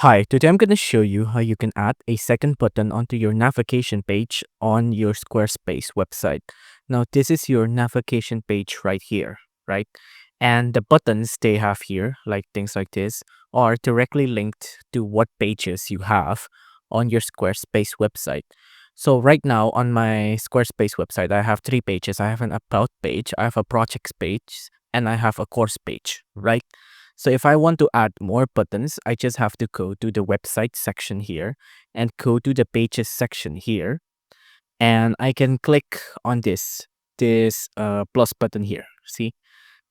Hi, today I'm going to show you how you can add a second button onto your navigation page on your Squarespace website. Now, this is your navigation page right here, right? And the buttons they have here, like things like this, are directly linked to what pages you have on your Squarespace website. So right now on my Squarespace website, I have three pages. I have an about page, I have a projects page, and I have a course page, right? So if I want to add more buttons, I just have to go to the website section here and go to the pages section here. And I can click on this plus button here. See,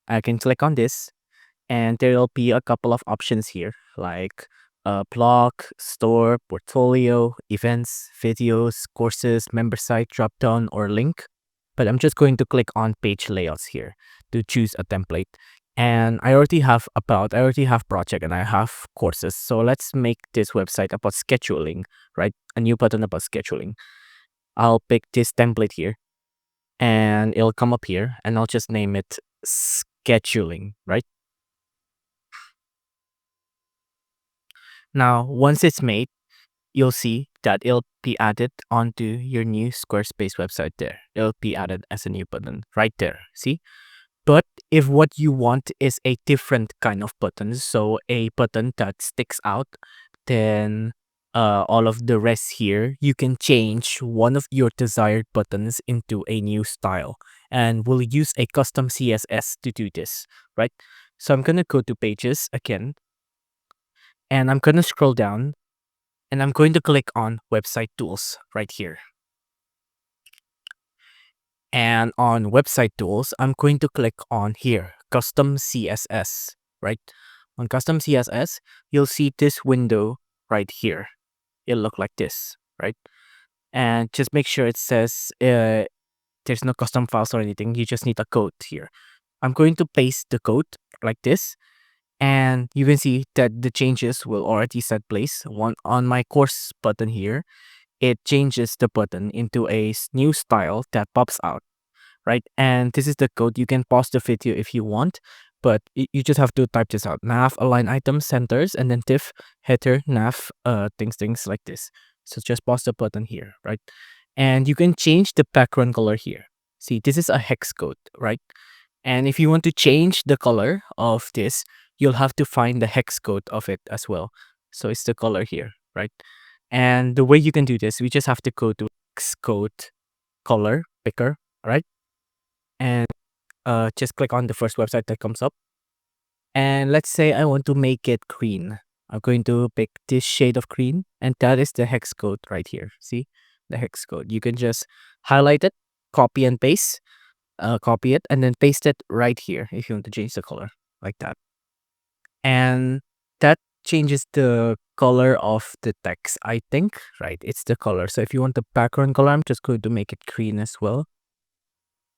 I can click on this and there'll be a couple of options here like blog, store, portfolio, events, videos, courses, member site, dropdown, or link. But I'm just going to click on page layouts here to choose a template. And I already have project, and I have courses. So let's make this website about scheduling, right? A new button about scheduling. I'll pick this template here and it'll come up here and I'll just name it scheduling, right? Now, once it's made, you'll see that it'll be added onto your new Squarespace website there. It'll be added as a new button right there. See? But if what you want is a different kind of button, so a button that sticks out, then all of the rest here, you can change one of your desired buttons into a new style. And we'll use a custom CSS to do this, right? So I'm going to go to pages again, and I'm going to scroll down, and I'm going to click on website tools right here. And on website tools, I'm going to click on here, custom CSS, right? On custom CSS, you'll see this window right here. It'll look like this, right? And just make sure it says there's no custom files or anything. You just need a code here. I'm going to paste the code like this. And you can see that the changes will already set place. One on my course button here, it changes the button into a new style that pops out, right? And this is the code. You can pause the video if you want, but you just have to type this out: nav align item centers, and then div header nav things like this. So just pause the button here, right? And you can change the background color here. See, this is a hex code, right? And if you want to change the color of this, you'll have to find the hex code of it as well. So it's the color here, right? And the way you can do this, we just have to go to hex code color picker, right? And just click on the first website that comes up. And let's say I want to make it green. I'm going to pick this shade of green, and that is the hex code right here. See the hex code. You can just highlight it, copy and paste, copy it, and then paste it right here if you want to change the color like that. And that changes the color of the text, I think, right? It's the color. So if you want the background color, I'm just going to make it green as well.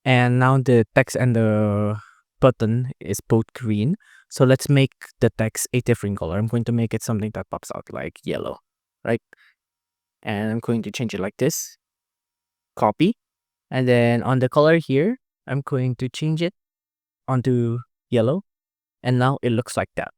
And now the text and the button is both green. So let's make the text a different color. I'm going to make it something that pops out like yellow, right? And I'm going to change it like this. Copy. And then on the color here, I'm going to change it onto yellow. And now it looks like that.